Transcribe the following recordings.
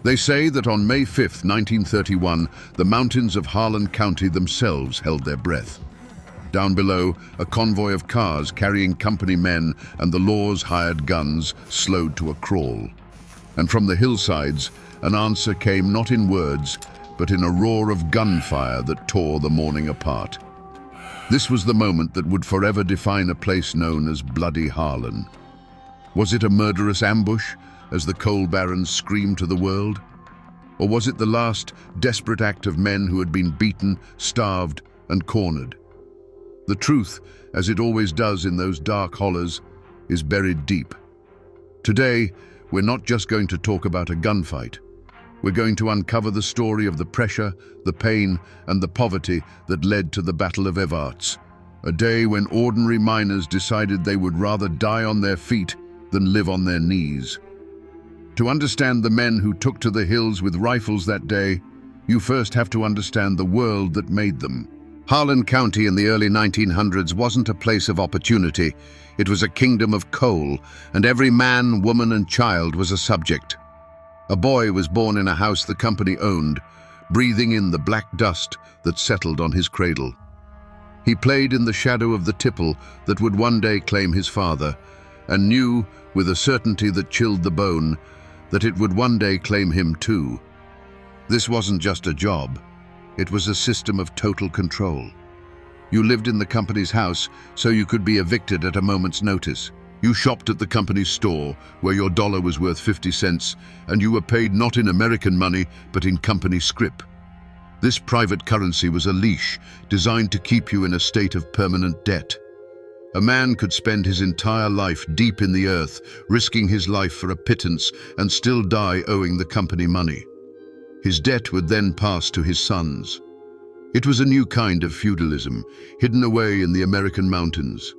They say that on May 5th, 1931, the mountains of Harlan County themselves held their breath. Down below, a convoy of cars carrying company men and the law's hired guns slowed to a crawl. And from the hillsides, an answer came not in words, but in a roar of gunfire that tore the morning apart. This was the moment that would forever define a place known as Bloody Harlan. Was it a murderous ambush, as the coal barons screamed to the world? Or was it the last desperate act of men who had been beaten, starved, and cornered? The truth, as it always does in those dark hollows, is buried deep. Today, we're not just going to talk about a gunfight. We're going to uncover the story of the pressure, the pain, and the poverty that led to the Battle of Evarts, a day when ordinary miners decided they would rather die on their feet than live on their knees. To understand the men who took to the hills with rifles that day, you first have to understand the world that made them. Harlan County in the early 1900s wasn't a place of opportunity. It was a kingdom of coal, and every man, woman, and child was a subject. A boy was born in a house the company owned, breathing in the black dust that settled on his cradle. He played in the shadow of the tipple that would one day claim his father, and knew, with a certainty that chilled the bone, that it would one day claim him too. This wasn't just a job, it was a system of total control. You lived in the company's house, so you could be evicted at a moment's notice. You shopped at the company's store, where your dollar was worth 50 cents, and you were paid not in American money, but in company scrip. This private currency was a leash, designed to keep you in a state of permanent debt. A man could spend his entire life deep in the earth, risking his life for a pittance, and still die owing the company money. His debt would then pass to his sons. It was a new kind of feudalism, hidden away in the American mountains.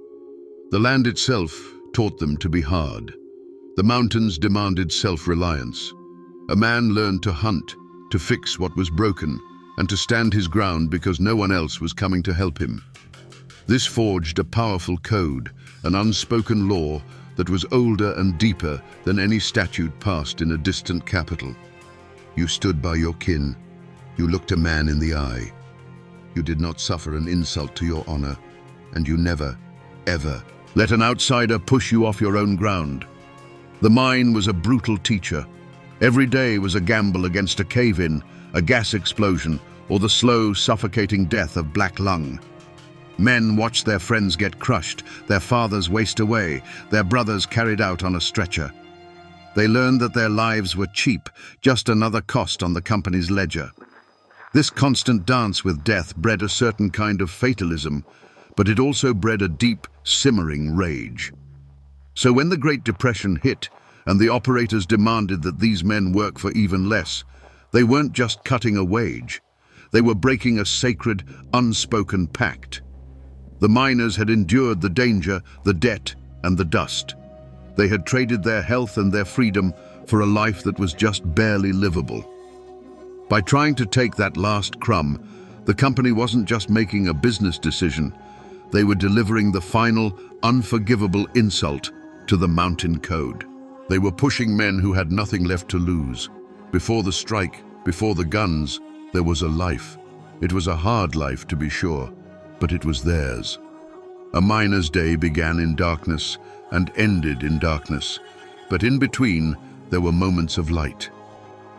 The land itself taught them to be hard. The mountains demanded self-reliance. A man learned to hunt, to fix what was broken, and to stand his ground because no one else was coming to help him. This forged a powerful code, an unspoken law that was older and deeper than any statute passed in a distant capital. You stood by your kin. You looked a man in the eye. You did not suffer an insult to your honor, and you never, ever let an outsider push you off your own ground. The mine was a brutal teacher. Every day was a gamble against a cave-in, a gas explosion, or the slow, suffocating death of black lung. Men watched their friends get crushed, their fathers waste away, their brothers carried out on a stretcher. They learned that their lives were cheap, just another cost on the company's ledger. This constant dance with death bred a certain kind of fatalism, but it also bred a deep, simmering rage. So when the Great Depression hit and the operators demanded that these men work for even less, they weren't just cutting a wage. They were breaking a sacred, unspoken pact. The miners had endured the danger, the debt, and the dust. They had traded their health and their freedom for a life that was just barely livable. By trying to take that last crumb, the company wasn't just making a business decision. They were delivering the final, unforgivable insult to the mountain code. They were pushing men who had nothing left to lose. Before the strike, before the guns, there was a life. It was a hard life, to be sure, but it was theirs. A miner's day began in darkness and ended in darkness, but in between, there were moments of light.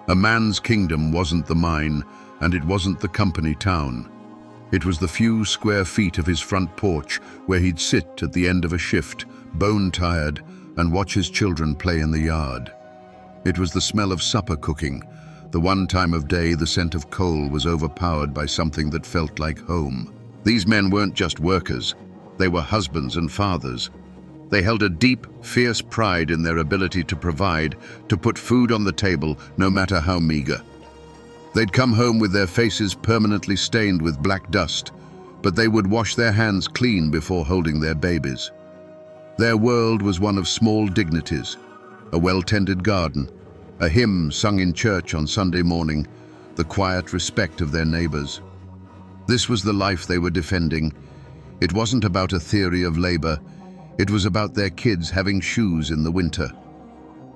A man's kingdom wasn't the mine, and it wasn't the company town. It was the few square feet of his front porch where he'd sit at the end of a shift, bone-tired, and watch his children play in the yard. It was the smell of supper cooking, the one time of day the scent of coal was overpowered by something that felt like home. These men weren't just workers, they were husbands and fathers. They held a deep, fierce pride in their ability to provide, to put food on the table, no matter how meager. They'd come home with their faces permanently stained with black dust, but they would wash their hands clean before holding their babies. Their world was one of small dignities, a well-tended garden, a hymn sung in church on Sunday morning, the quiet respect of their neighbors. This was the life they were defending. It wasn't about a theory of labor, it was about their kids having shoes in the winter.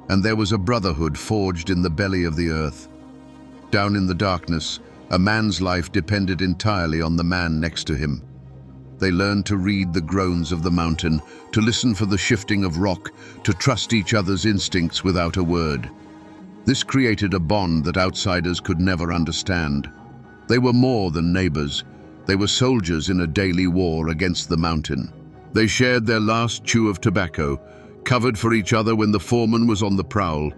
and there was a brotherhood forged in the belly of the earth. Down in the darkness, a man's life depended entirely on the man next to him. They learned to read the groans of the mountain, to listen for the shifting of rock, to trust each other's instincts without a word. This created a bond that outsiders could never understand. They were more than neighbors. They were soldiers in a daily war against the mountain. They shared their last chew of tobacco, covered for each other when the foreman was on the prowl,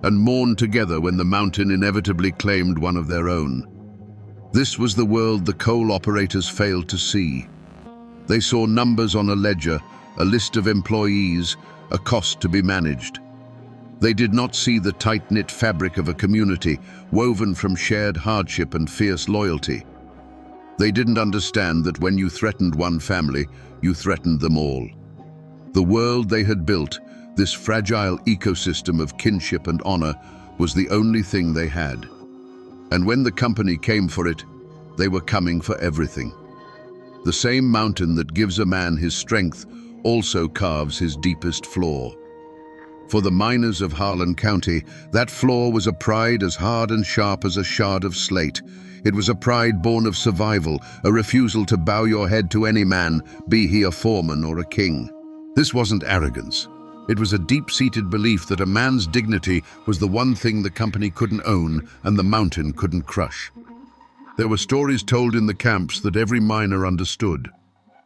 and mourned together when the mountain inevitably claimed one of their own. This was the world the coal operators failed to see. They saw numbers on a ledger, a list of employees, a cost to be managed. They did not see the tight-knit fabric of a community woven from shared hardship and fierce loyalty. They didn't understand that when you threatened one family, you threatened them all. The world they had built, this fragile ecosystem of kinship and honor, was the only thing they had. And when the company came for it, they were coming for everything. The same mountain that gives a man his strength also carves his deepest flaw. For the miners of Harlan County, that flaw was a pride as hard and sharp as a shard of slate. It was a pride born of survival, a refusal to bow your head to any man, be he a foreman or a king. This wasn't arrogance. It was a deep-seated belief that a man's dignity was the one thing the company couldn't own and the mountain couldn't crush. There were stories told in the camps that every miner understood.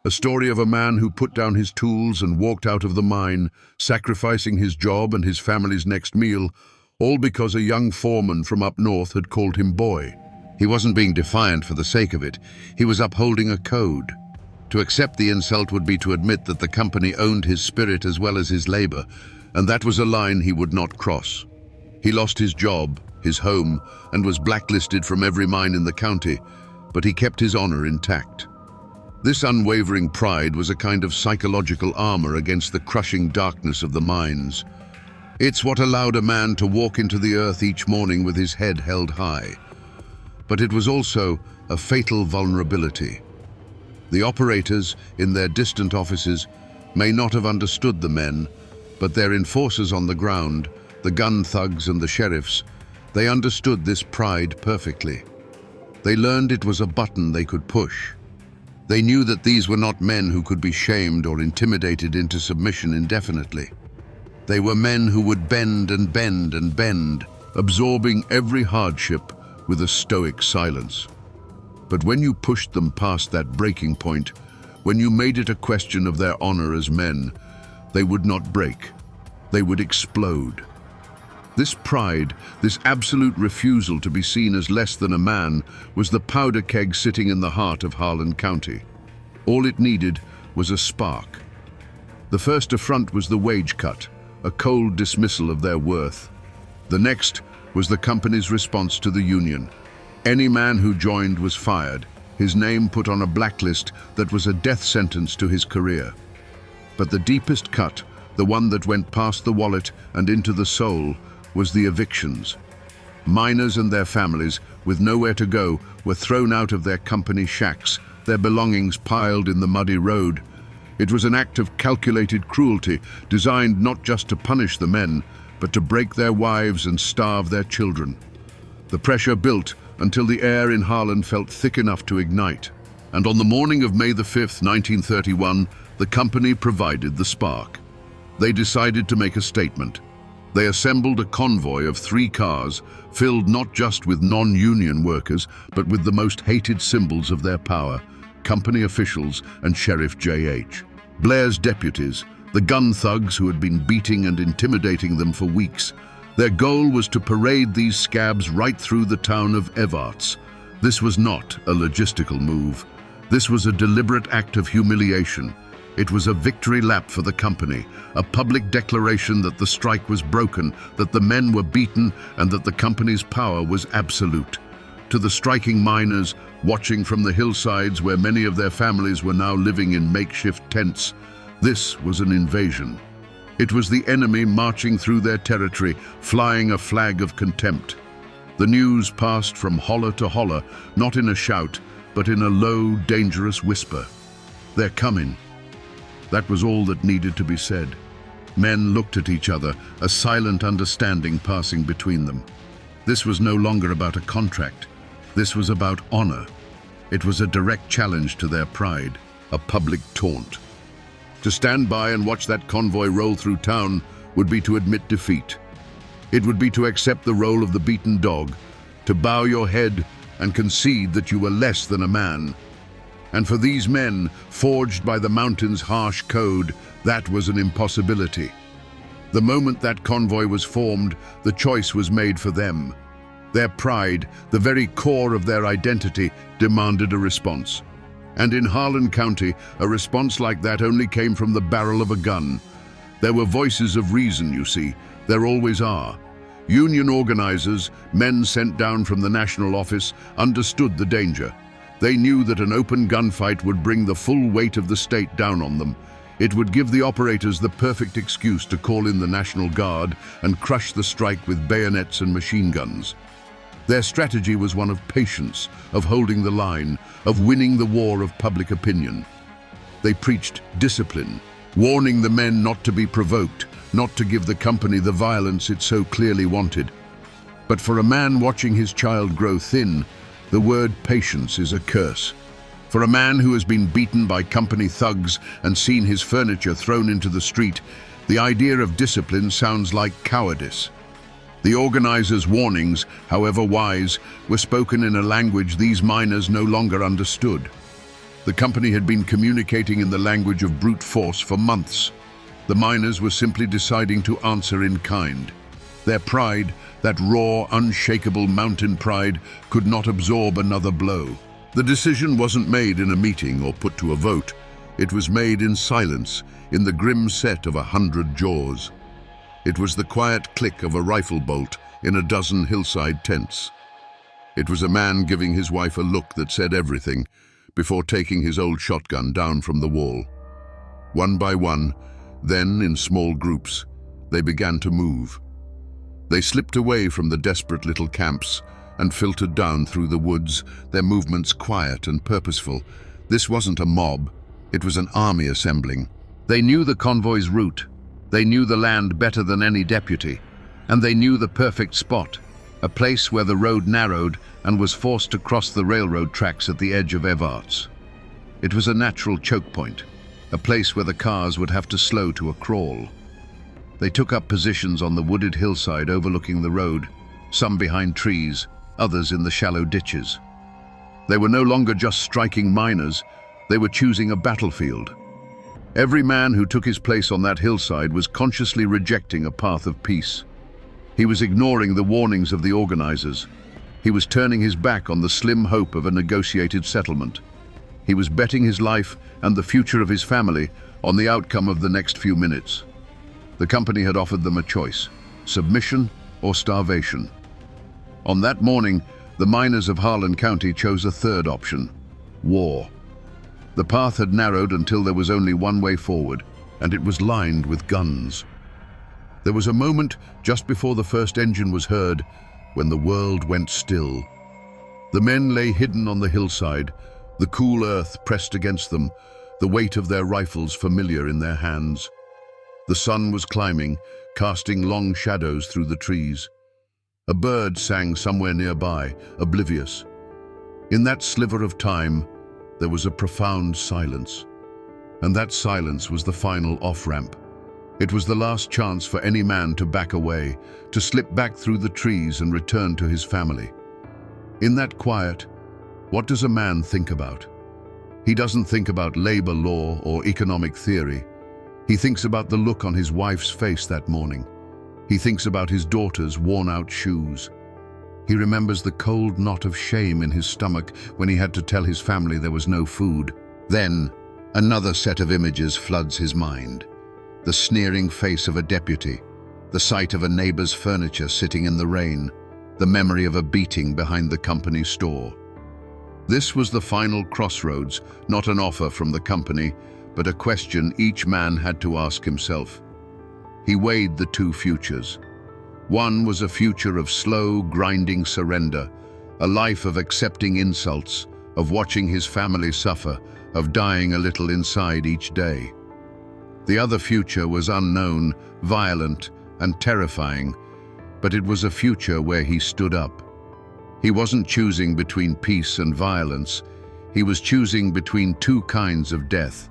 A story of a man who put down his tools and walked out of the mine, sacrificing his job and his family's next meal, all because a young foreman from up north had called him boy. He wasn't being defiant for the sake of it. He was upholding a code. To accept the insult would be to admit that the company owned his spirit as well as his labor, and that was a line he would not cross. He lost his job, his home, and was blacklisted from every mine in the county, but he kept his honor intact. This unwavering pride was a kind of psychological armor against the crushing darkness of the mines. It's what allowed a man to walk into the earth each morning with his head held high. But it was also a fatal vulnerability. The operators, in their distant offices, may not have understood the men, but their enforcers on the ground, the gun thugs and the sheriffs, they understood this pride perfectly. They learned it was a button they could push. They knew that these were not men who could be shamed or intimidated into submission indefinitely. They were men who would bend and bend and bend, absorbing every hardship with a stoic silence. But when you pushed them past that breaking point, when you made it a question of their honor as men, they would not break. They would explode. This pride, this absolute refusal to be seen as less than a man, was the powder keg sitting in the heart of Harlan County. All it needed was a spark. The first affront was the wage cut, a cold dismissal of their worth. The next was the company's response to the union. Any man who joined was fired, his name put on a blacklist that was a death sentence to his career. But the deepest cut, the one that went past the wallet and into the soul, was the evictions. Miners and their families, with nowhere to go, were thrown out of their company shacks, their belongings piled in the muddy road. It was an act of calculated cruelty, designed not just to punish the men, but to break their wives and starve their children. The pressure built until the air in Harlan felt thick enough to ignite. And on the morning of May the 5th, 1931, the company provided the spark. They decided to make a statement. They assembled a convoy of 3 cars, filled not just with non-union workers, but with the most hated symbols of their power, company officials and Sheriff J.H. Blair's deputies, the gun thugs who had been beating and intimidating them for weeks. Their goal was to parade these scabs right through the town of Evarts. This was not a logistical move. This was a deliberate act of humiliation. It was a victory lap for the company, a public declaration that the strike was broken, that the men were beaten, and that the company's power was absolute. To the striking miners, watching from the hillsides where many of their families were now living in makeshift tents, this was an invasion. It was the enemy marching through their territory, flying a flag of contempt. The news passed from holler to holler, not in a shout, but in a low, dangerous whisper. They're coming. That was all that needed to be said. Men looked at each other, a silent understanding passing between them. This was no longer about a contract. This was about honor. It was a direct challenge to their pride, a public taunt. To stand by and watch that convoy roll through town would be to admit defeat. It would be to accept the role of the beaten dog, to bow your head and concede that you were less than a man. And for these men, forged by the mountain's harsh code, that was an impossibility. The moment that convoy was formed, the choice was made for them. Their pride, the very core of their identity, demanded a response. And in Harlan County, a response like that only came from the barrel of a gun. There were voices of reason, you see. There always are. Union organizers, men sent down from the national office, understood the danger. They knew that an open gunfight would bring the full weight of the state down on them. It would give the operators the perfect excuse to call in the National Guard and crush the strike with bayonets and machine guns. Their strategy was one of patience, of holding the line, of winning the war of public opinion. They preached discipline, warning the men not to be provoked, not to give the company the violence it so clearly wanted. But for a man watching his child grow thin, the word patience is a curse. For a man who has been beaten by company thugs and seen his furniture thrown into the street, the idea of discipline sounds like cowardice. The organizers' warnings, however wise, were spoken in a language these miners no longer understood. The company had been communicating in the language of brute force for months. The miners were simply deciding to answer in kind. Their pride, that raw, unshakable mountain pride, could not absorb another blow. The decision wasn't made in a meeting or put to a vote. It was made in silence, in the grim set of 100 jaws. It was the quiet click of a rifle bolt in a dozen hillside tents. It was a man giving his wife a look that said everything before taking his old shotgun down from the wall. One by one, then in small groups, they began to move. They slipped away from the desperate little camps and filtered down through the woods, their movements quiet and purposeful. This wasn't a mob, it was an army assembling. They knew the convoy's route, they knew the land better than any deputy, and they knew the perfect spot, a place where the road narrowed and was forced to cross the railroad tracks at the edge of Evarts. It was a natural choke point, a place where the cars would have to slow to a crawl. They took up positions on the wooded hillside overlooking the road, some behind trees, others in the shallow ditches. They were no longer just striking miners, they were choosing a battlefield. Every man who took his place on that hillside was consciously rejecting a path of peace. He was ignoring the warnings of the organizers. He was turning his back on the slim hope of a negotiated settlement. He was betting his life and the future of his family on the outcome of the next few minutes. The company had offered them a choice: submission or starvation. On that morning, the miners of Harlan County chose a third option: war. The path had narrowed until there was only one way forward, and it was lined with guns. There was a moment just before the first engine was heard when the world went still. The men lay hidden on the hillside, the cool earth pressed against them, the weight of their rifles familiar in their hands. The sun was climbing, casting long shadows through the trees. A bird sang somewhere nearby, oblivious. In that sliver of time, there was a profound silence. And that silence was the final off-ramp. It was the last chance for any man to back away, to slip back through the trees and return to his family. In that quiet, what does a man think about? He doesn't think about labor law or economic theory. He thinks about the look on his wife's face that morning. He thinks about his daughter's worn-out shoes. He remembers the cold knot of shame in his stomach when he had to tell his family there was no food. Then, another set of images floods his mind. The sneering face of a deputy, the sight of a neighbor's furniture sitting in the rain, the memory of a beating behind the company store. This was the final crossroads, not an offer from the company, but a question each man had to ask himself. He weighed the two futures. One was a future of slow, grinding surrender, a life of accepting insults, of watching his family suffer, of dying a little inside each day. The other future was unknown, violent, and terrifying, but it was a future where he stood up. He wasn't choosing between peace and violence. He was choosing between two kinds of death,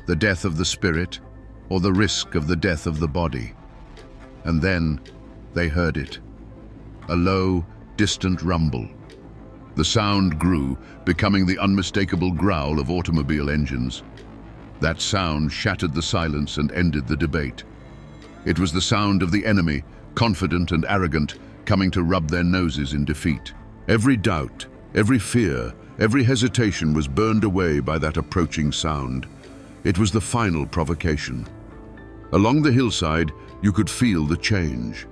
the death of the spirit or the risk of the death of the body. And then they heard it, a low, distant rumble. The sound grew, becoming the unmistakable growl of automobile engines. That sound shattered the silence and ended the debate. It was the sound of the enemy, confident and arrogant, coming to rub their noses in defeat. Every doubt, every fear, every hesitation was burned away by that approaching sound. It was the final provocation. Along the hillside, you could feel the change.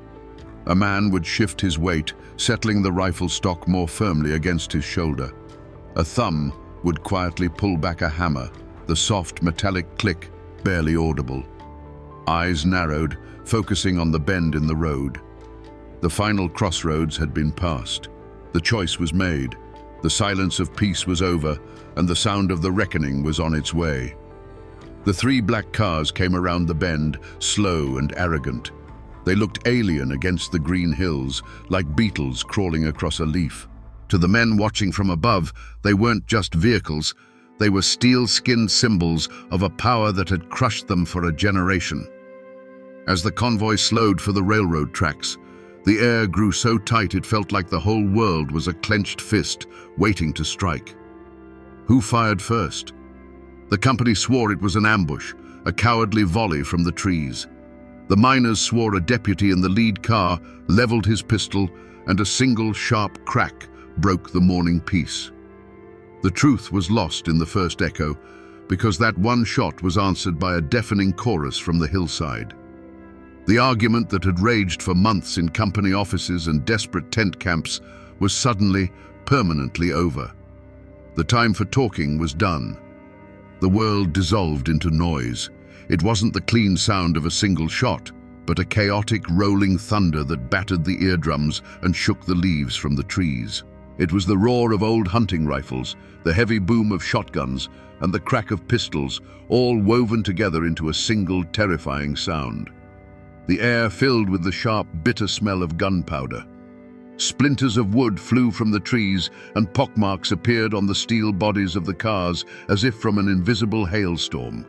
A man would shift his weight, settling the rifle stock more firmly against his shoulder. A thumb would quietly pull back a hammer, the soft metallic click barely audible. Eyes narrowed, focusing on the bend in the road. The final crossroads had been passed. The choice was made. The silence of peace was over, and the sound of the reckoning was on its way. The three black cars came around the bend, slow and arrogant. They looked alien against the green hills, like beetles crawling across a leaf. To the men watching from above, they weren't just vehicles. They were steel-skinned symbols of a power that had crushed them for a generation. As the convoy slowed for the railroad tracks, the air grew so tight it felt like the whole world was a clenched fist waiting to strike. Who fired first? The company swore it was an ambush, a cowardly volley from the trees. The miners swore a deputy in the lead car leveled his pistol, and a single sharp crack broke the morning peace. The truth was lost in the first echo, because that one shot was answered by a deafening chorus from the hillside. The argument that had raged for months in company offices and desperate tent camps was suddenly, permanently over. The time for talking was done. The world dissolved into noise. It wasn't the clean sound of a single shot, but a chaotic, rolling thunder that battered the eardrums and shook the leaves from the trees. It was the roar of old hunting rifles, the heavy boom of shotguns, and the crack of pistols, all woven together into a single, terrifying sound. The air filled with the sharp, bitter smell of gunpowder. Splinters of wood flew from the trees, and pockmarks appeared on the steel bodies of the cars as if from an invisible hailstorm.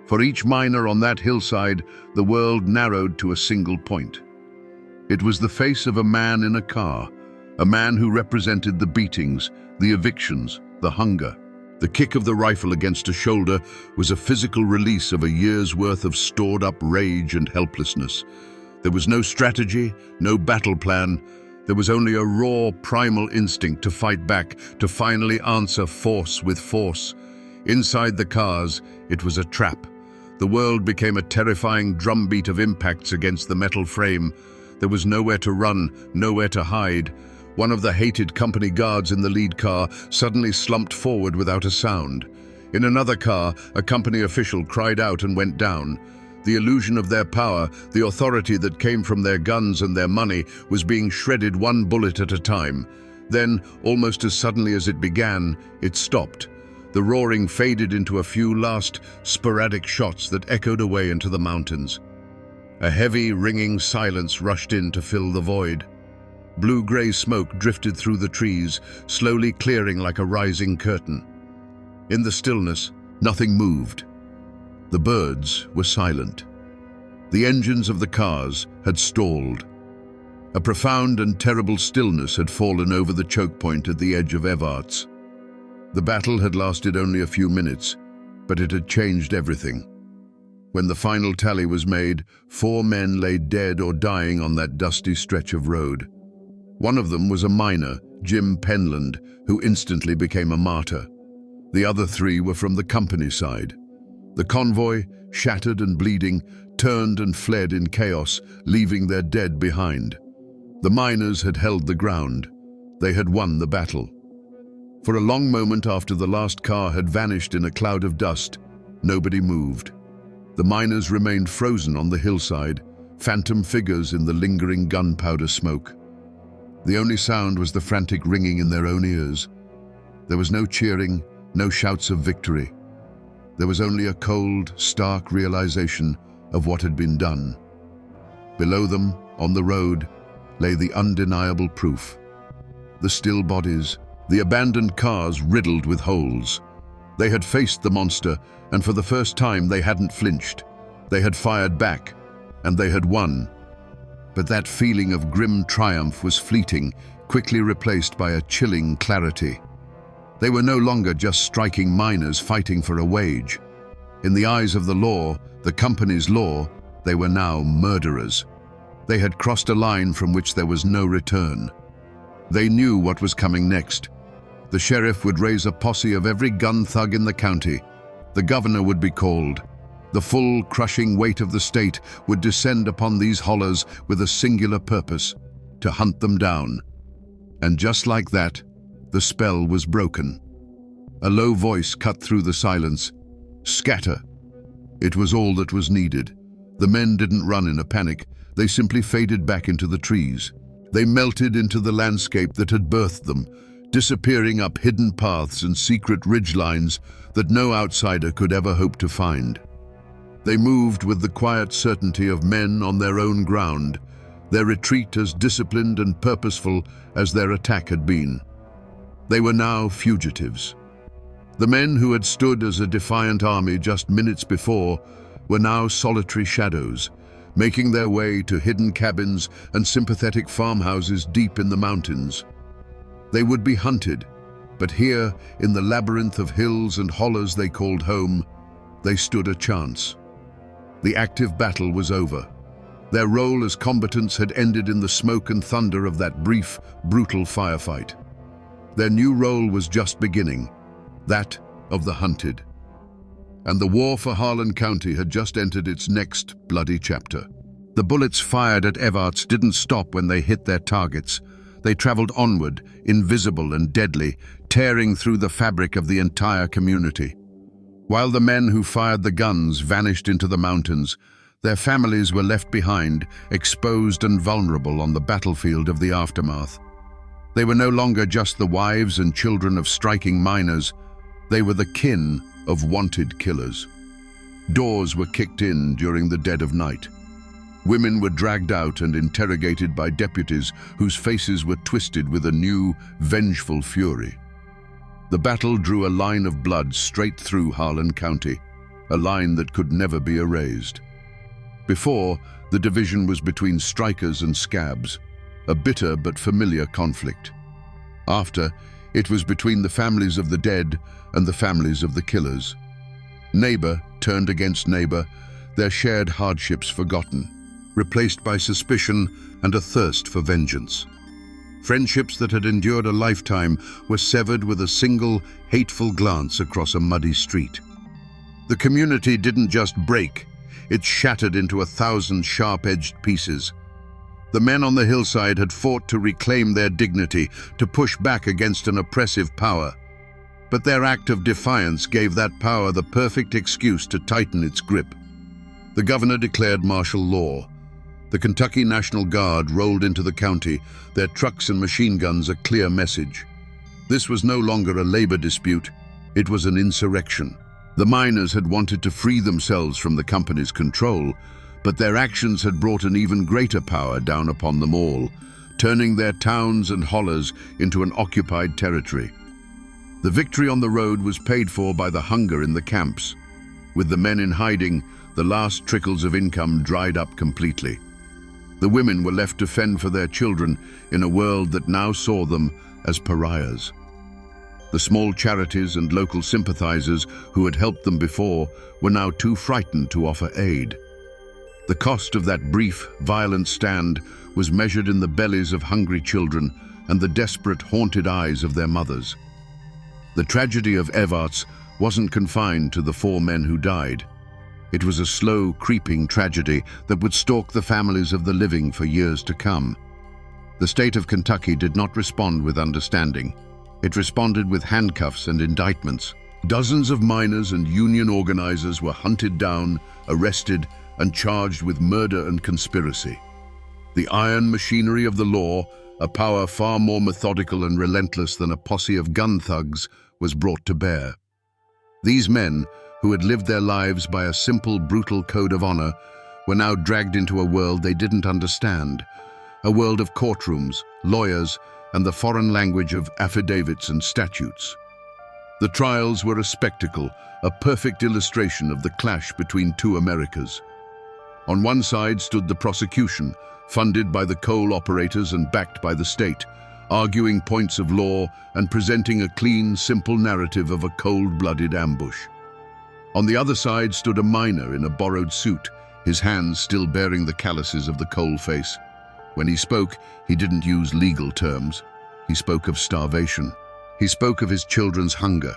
For each miner on that hillside, the world narrowed to a single point. It was the face of a man in a car, a man who represented the beatings, the evictions, the hunger. The kick of the rifle against a shoulder was a physical release of a year's worth of stored-up rage and helplessness. There was no strategy, no battle plan. There was only a raw, primal instinct to fight back, to finally answer force with force. Inside the cars, it was a trap. The world became a terrifying drumbeat of impacts against the metal frame. There was nowhere to run, nowhere to hide. One of the hated company guards in the lead car suddenly slumped forward without a sound. In another car, a company official cried out and went down. The illusion of their power, the authority that came from their guns and their money, was being shredded one bullet at a time. Then, almost as suddenly as it began, it stopped. The roaring faded into a few last, sporadic shots that echoed away into the mountains. A heavy, ringing silence rushed in to fill the void. Blue-gray smoke drifted through the trees, slowly clearing like a rising curtain. In the stillness, nothing moved. The birds were silent. The engines of the cars had stalled. A profound and terrible stillness had fallen over the choke point at the edge of Evarts. The battle had lasted only a few minutes, but it had changed everything. When the final tally was made, 4 men lay dead or dying on that dusty stretch of road. One of them was a miner, Jim Penland, who instantly became a martyr. The other 3 were from the company side. The convoy, shattered and bleeding, turned and fled in chaos, leaving their dead behind. The miners had held the ground. They had won the battle. For a long moment after the last car had vanished in a cloud of dust, nobody moved. The miners remained frozen on the hillside, phantom figures in the lingering gunpowder smoke. The only sound was the frantic ringing in their own ears. There was no cheering, no shouts of victory. There was only a cold, stark realization of what had been done. Below them, on the road, lay the undeniable proof. The still bodies, the abandoned cars riddled with holes. They had faced the monster, and for the first time they hadn't flinched. They had fired back, and they had won. But that feeling of grim triumph was fleeting, quickly replaced by a chilling clarity. They were no longer just striking miners fighting for a wage. In the eyes of the law, the company's law, they were now murderers. They had crossed a line from which there was no return. They knew what was coming next. The sheriff would raise a posse of every gun thug in the county. The governor would be called. The full, crushing weight of the state would descend upon these hollers with a singular purpose: to hunt them down. And just like that, the spell was broken. A low voice cut through the silence. Scatter. It was all that was needed. The men didn't run in a panic. They simply faded back into the trees. They melted into the landscape that had birthed them, disappearing up hidden paths and secret ridgelines that no outsider could ever hope to find. They moved with the quiet certainty of men on their own ground, their retreat as disciplined and purposeful as their attack had been. They were now fugitives. The men who had stood as a defiant army just minutes before were now solitary shadows, making their way to hidden cabins and sympathetic farmhouses deep in the mountains. They would be hunted, but here, in the labyrinth of hills and hollows they called home, they stood a chance. The active battle was over. Their role as combatants had ended in the smoke and thunder of that brief, brutal firefight. Their new role was just beginning, that of the hunted. And the war for Harlan County had just entered its next bloody chapter. The bullets fired at Evarts didn't stop when they hit their targets. They traveled onward, invisible and deadly, tearing through the fabric of the entire community. While the men who fired the guns vanished into the mountains, their families were left behind, exposed and vulnerable on the battlefield of the aftermath. They were no longer just the wives and children of striking miners. They were the kin of wanted killers. Doors were kicked in during the dead of night. Women were dragged out and interrogated by deputies whose faces were twisted with a new, vengeful fury. The battle drew a line of blood straight through Harlan County, a line that could never be erased. Before, the division was between strikers and scabs, a bitter but familiar conflict. After, it was between the families of the dead and the families of the killers. Neighbor turned against neighbor, their shared hardships forgotten, replaced by suspicion and a thirst for vengeance. Friendships that had endured a lifetime were severed with a single, hateful glance across a muddy street. The community didn't just break, it shattered into 1,000 sharp-edged pieces. The men on the hillside had fought to reclaim their dignity, to push back against an oppressive power. But their act of defiance gave that power the perfect excuse to tighten its grip. The governor declared martial law. The Kentucky National Guard rolled into the county, their trucks and machine guns a clear message. This was no longer a labor dispute, it was an insurrection. The miners had wanted to free themselves from the company's control, but their actions had brought an even greater power down upon them all, turning their towns and hollers into an occupied territory. The victory on the road was paid for by the hunger in the camps. With the men in hiding, the last trickles of income dried up completely. The women were left to fend for their children in a world that now saw them as pariahs. The small charities and local sympathizers who had helped them before were now too frightened to offer aid. The cost of that brief, violent stand was measured in the bellies of hungry children and the desperate, haunted eyes of their mothers. The tragedy of Evarts wasn't confined to the 4 men who died. It was a slow, creeping tragedy that would stalk the families of the living for years to come. The state of Kentucky did not respond with understanding. It responded with handcuffs and indictments. Dozens of miners and union organizers were hunted down, arrested, and charged with murder and conspiracy. The iron machinery of the law, a power far more methodical and relentless than a posse of gun thugs, was brought to bear. These men, who had lived their lives by a simple, brutal code of honor, were now dragged into a world they didn't understand, a world of courtrooms, lawyers, and the foreign language of affidavits and statutes. The trials were a spectacle, a perfect illustration of the clash between two Americas. On one side stood the prosecution, funded by the coal operators and backed by the state, arguing points of law and presenting a clean, simple narrative of a cold-blooded ambush. On the other side stood a miner in a borrowed suit, his hands still bearing the calluses of the coal face. When he spoke, he didn't use legal terms. He spoke of starvation. He spoke of his children's hunger.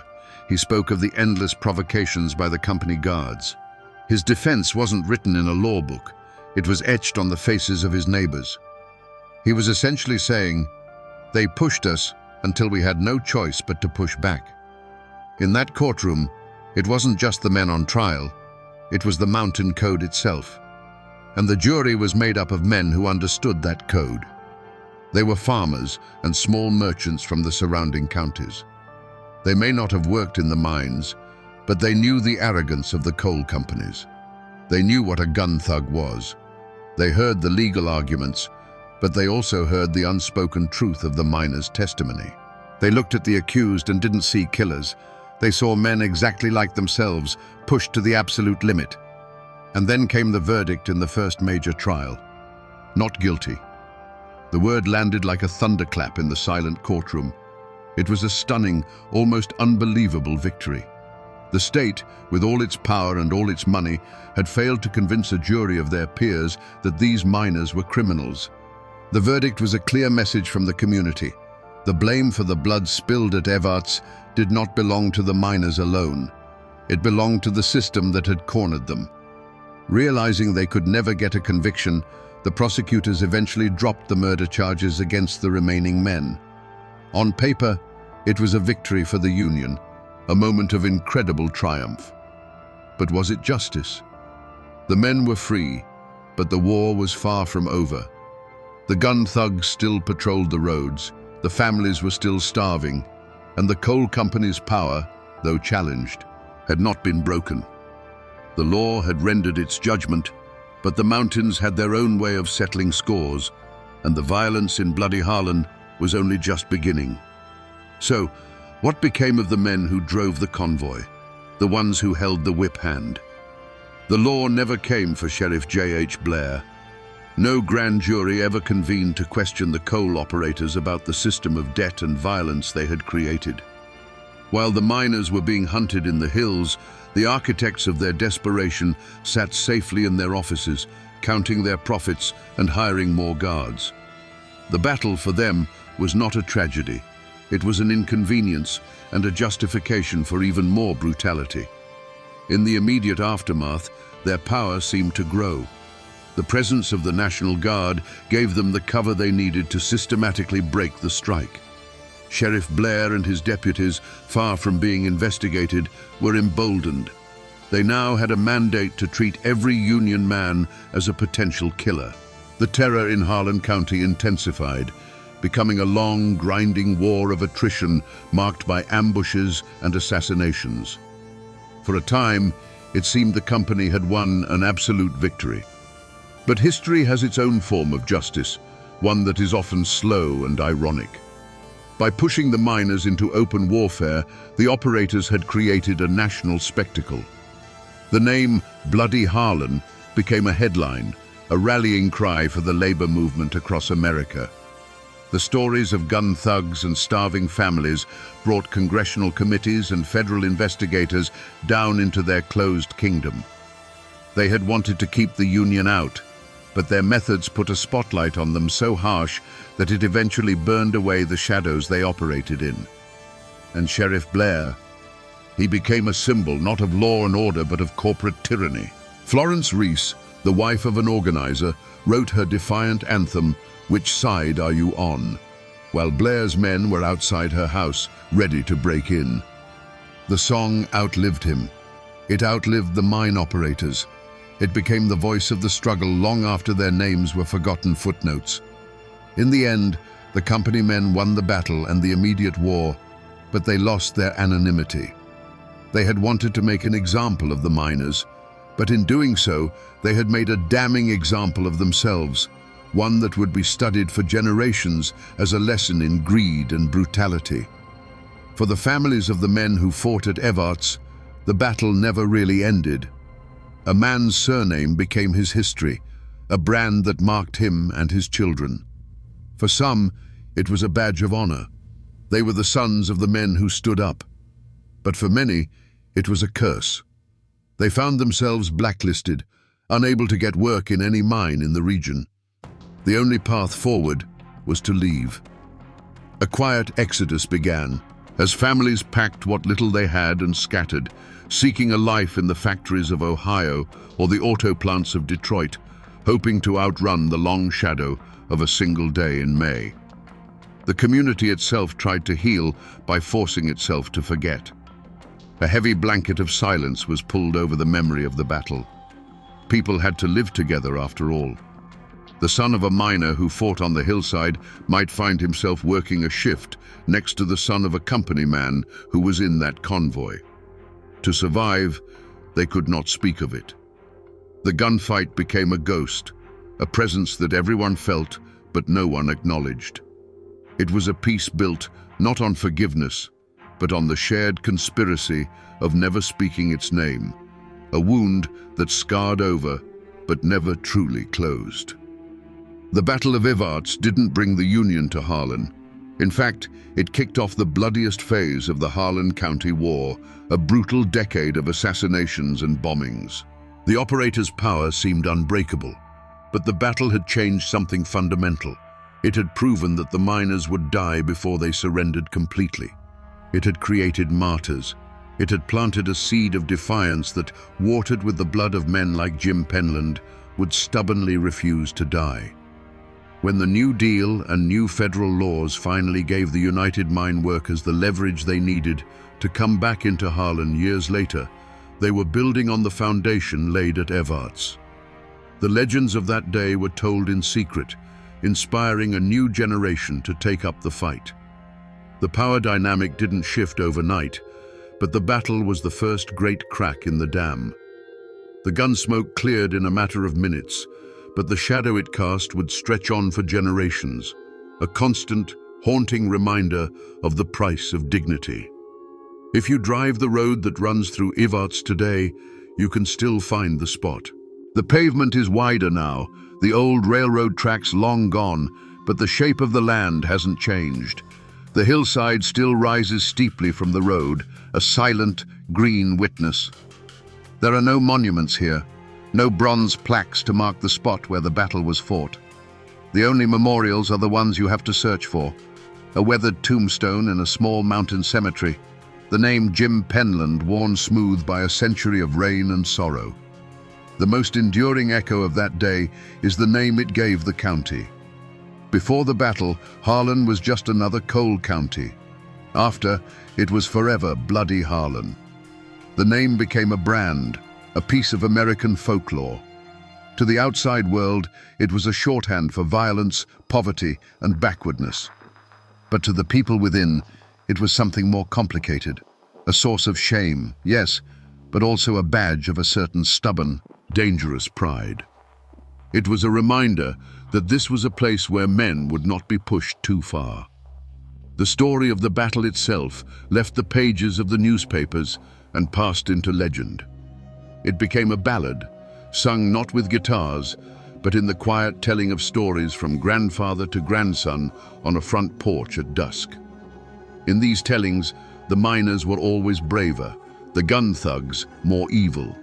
He spoke of the endless provocations by the company guards. His defense wasn't written in a law book. It was etched on the faces of his neighbors. He was essentially saying, "They pushed us until we had no choice but to push back." In that courtroom, it wasn't just the men on trial, it was the mountain code itself. And the jury was made up of men who understood that code. They were farmers and small merchants from the surrounding counties. They may not have worked in the mines, but they knew the arrogance of the coal companies. They knew what a gun thug was. They heard the legal arguments, but they also heard the unspoken truth of the miners' testimony. They looked at the accused and didn't see killers. They saw men exactly like themselves, pushed to the absolute limit. And then came the verdict in the first major trial. Not guilty. The word landed like a thunderclap in the silent courtroom. It was a stunning, almost unbelievable victory. The state, with all its power and all its money, had failed to convince a jury of their peers that these miners were criminals. The verdict was a clear message from the community. The blame for the blood spilled at Evarts did not belong to the miners alone. It belonged to the system that had cornered them. Realizing they could never get a conviction, the prosecutors eventually dropped the murder charges against the remaining men. On paper, it was a victory for the Union, a moment of incredible triumph. But was it justice? The men were free, but the war was far from over. The gun thugs still patrolled the roads, the families were still starving, and the coal company's power, though challenged, had not been broken. The law had rendered its judgment, but the mountains had their own way of settling scores, and the violence in bloody Harlan was only just beginning. So, what became of the men who drove the convoy, the ones who held the whip hand? The law never came for Sheriff J.H. Blair. No grand jury ever convened to question the coal operators about the system of debt and violence they had created. While the miners were being hunted in the hills, the architects of their desperation sat safely in their offices, counting their profits and hiring more guards. The battle for them was not a tragedy. It was an inconvenience and a justification for even more brutality. In the immediate aftermath, their power seemed to grow. The presence of the National Guard gave them the cover they needed to systematically break the strike. Sheriff Blair and his deputies, far from being investigated, were emboldened. They now had a mandate to treat every Union man as a potential killer. The terror in Harlan County intensified, becoming a long, grinding war of attrition marked by ambushes and assassinations. For a time, it seemed the company had won an absolute victory. But history has its own form of justice, one that is often slow and ironic. By pushing the miners into open warfare, the operators had created a national spectacle. The name Bloody Harlan became a headline, a rallying cry for the labor movement across America. The stories of gun thugs and starving families brought congressional committees and federal investigators down into their closed kingdom. They had wanted to keep the Union out, but their methods put a spotlight on them so harsh that it eventually burned away the shadows they operated in. And Sheriff Blair, he became a symbol not of law and order but of corporate tyranny. Florence Reese, the wife of an organizer, wrote her defiant anthem, "Which Side Are You On?" while Blair's men were outside her house, ready to break in. The song outlived him. It outlived the mine operators. It became the voice of the struggle long after their names were forgotten footnotes. In the end, the company men won the battle and the immediate war, but they lost their anonymity. They had wanted to make an example of the miners, but in doing so, they had made a damning example of themselves, one that would be studied for generations as a lesson in greed and brutality. For the families of the men who fought at Evarts, the battle never really ended. A man's surname became his history, a brand that marked him and his children. For some, it was a badge of honor. They were the sons of the men who stood up. But for many, it was a curse. They found themselves blacklisted, unable to get work in any mine in the region. The only path forward was to leave. A quiet exodus began, as families packed what little they had and scattered, seeking a life in the factories of Ohio or the auto plants of Detroit, hoping to outrun the long shadow of a single day in May. The community itself tried to heal by forcing itself to forget. A heavy blanket of silence was pulled over the memory of the battle. People had to live together after all. The son of a miner who fought on the hillside might find himself working a shift next to the son of a company man who was in that convoy. To survive, they could not speak of it. The gunfight became a ghost, a presence that everyone felt but no one acknowledged. It was a peace built not on forgiveness, but on the shared conspiracy of never speaking its name, a wound that scarred over but never truly closed. The Battle of Evarts didn't bring the Union to Harlan. In fact, it kicked off the bloodiest phase of the Harlan County War, a brutal decade of assassinations and bombings. The operator's power seemed unbreakable, but the battle had changed something fundamental. It had proven that the miners would die before they surrendered completely. It had created martyrs. It had planted a seed of defiance that, watered with the blood of men like Jim Penland, would stubbornly refuse to die. When the New Deal and new federal laws finally gave the United Mine Workers the leverage they needed to come back into Harlan years later, they were building on the foundation laid at Evarts. The legends of that day were told in secret, inspiring a new generation to take up the fight. The power dynamic didn't shift overnight, but the battle was the first great crack in the dam. The gunsmoke cleared in a matter of minutes, but the shadow it cast would stretch on for generations, a constant, haunting reminder of the price of dignity. If you drive the road that runs through Evarts today, you can still find the spot. The pavement is wider now, the old railroad tracks long gone, but the shape of the land hasn't changed. The hillside still rises steeply from the road, a silent, green witness. There are no monuments here, no bronze plaques to mark the spot where the battle was fought. The only memorials are the ones you have to search for. A weathered tombstone in a small mountain cemetery, the name Jim Penland worn smooth by a century of rain and sorrow. The most enduring echo of that day is the name it gave the county. Before the battle, Harlan was just another coal county. After, it was forever Bloody Harlan. The name became a brand, a piece of American folklore. To the outside world, it was a shorthand for violence, poverty, and backwardness. But to the people within, it was something more complicated. A source of shame, yes, but also a badge of a certain stubborn, dangerous pride. It was a reminder that this was a place where men would not be pushed too far. The story of the battle itself left the pages of the newspapers and passed into legend. It became a ballad, sung not with guitars, but in the quiet telling of stories from grandfather to grandson on a front porch at dusk. In these tellings, the miners were always braver, the gun thugs more evil.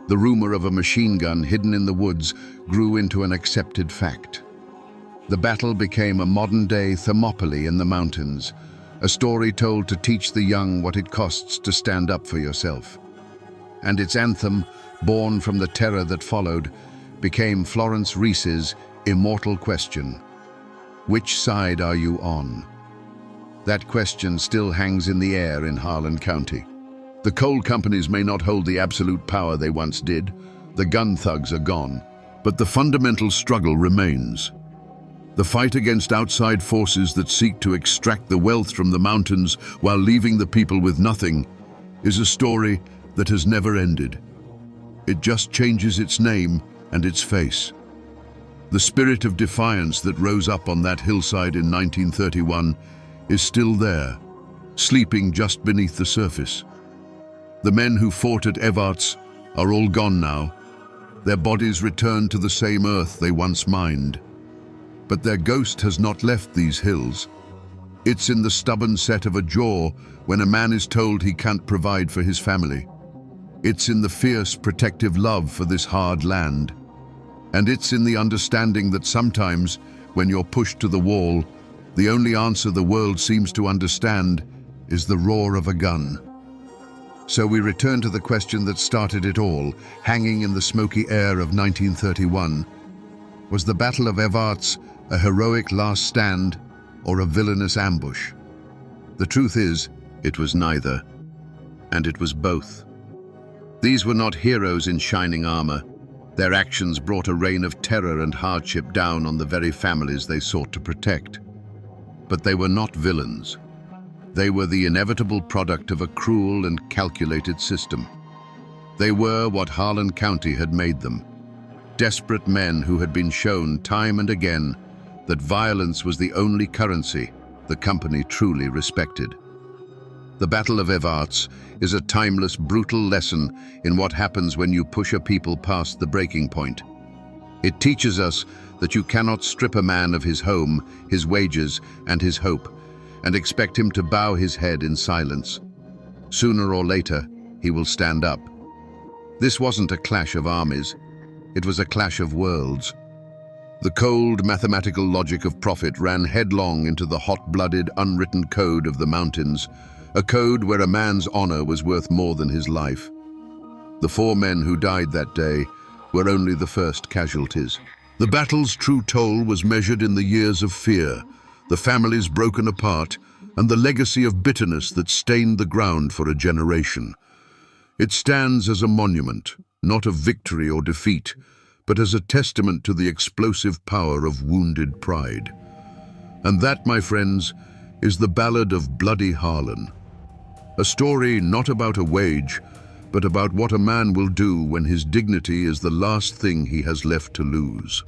The rumor of a machine gun hidden in the woods grew into an accepted fact. The battle became a modern-day Thermopylae in the mountains, a story told to teach the young what it costs to stand up for yourself. And its anthem, born from the terror that followed, became Florence Reese's immortal question: which side are you on? That question still hangs in the air in Harlan County. The coal companies may not hold the absolute power they once did, the gun thugs are gone, but the fundamental struggle remains. The fight against outside forces that seek to extract the wealth from the mountains while leaving the people with nothing is a story that has never ended. It just changes its name and its face. The spirit of defiance that rose up on that hillside in 1931 is still there, sleeping just beneath the surface. The men who fought at Evarts are all gone now. Their bodies return to the same earth they once mined. But their ghost has not left these hills. It's in the stubborn set of a jaw when a man is told he can't provide for his family. It's in the fierce, protective love for this hard land. And it's in the understanding that sometimes, when you're pushed to the wall, the only answer the world seems to understand is the roar of a gun. So we return to the question that started it all, hanging in the smoky air of 1931. Was the Battle of Evarts a heroic last stand or a villainous ambush? The truth is, it was neither, and it was both. These were not heroes in shining armor. Their actions brought a reign of terror and hardship down on the very families they sought to protect. But they were not villains. They were the inevitable product of a cruel and calculated system. They were what Harlan County had made them, desperate men who had been shown time and again that violence was the only currency the company truly respected. The Battle of Evarts is a timeless, brutal lesson in what happens when you push a people past the breaking point. It teaches us that you cannot strip a man of his home, his wages, and his hope, and expect him to bow his head in silence. Sooner or later, he will stand up. This wasn't a clash of armies. It was a clash of worlds. The cold, mathematical logic of profit ran headlong into the hot-blooded, unwritten code of the mountains, a code where a man's honor was worth more than his life. The 4 men who died that day were only the first casualties. The battle's true toll was measured in the years of fear, the families broken apart, and the legacy of bitterness that stained the ground for a generation. It stands as a monument, not of victory or defeat, but as a testament to the explosive power of wounded pride. And that, my friends, is the Ballad of Bloody Harlan. A story not about a wage, but about what a man will do when his dignity is the last thing he has left to lose.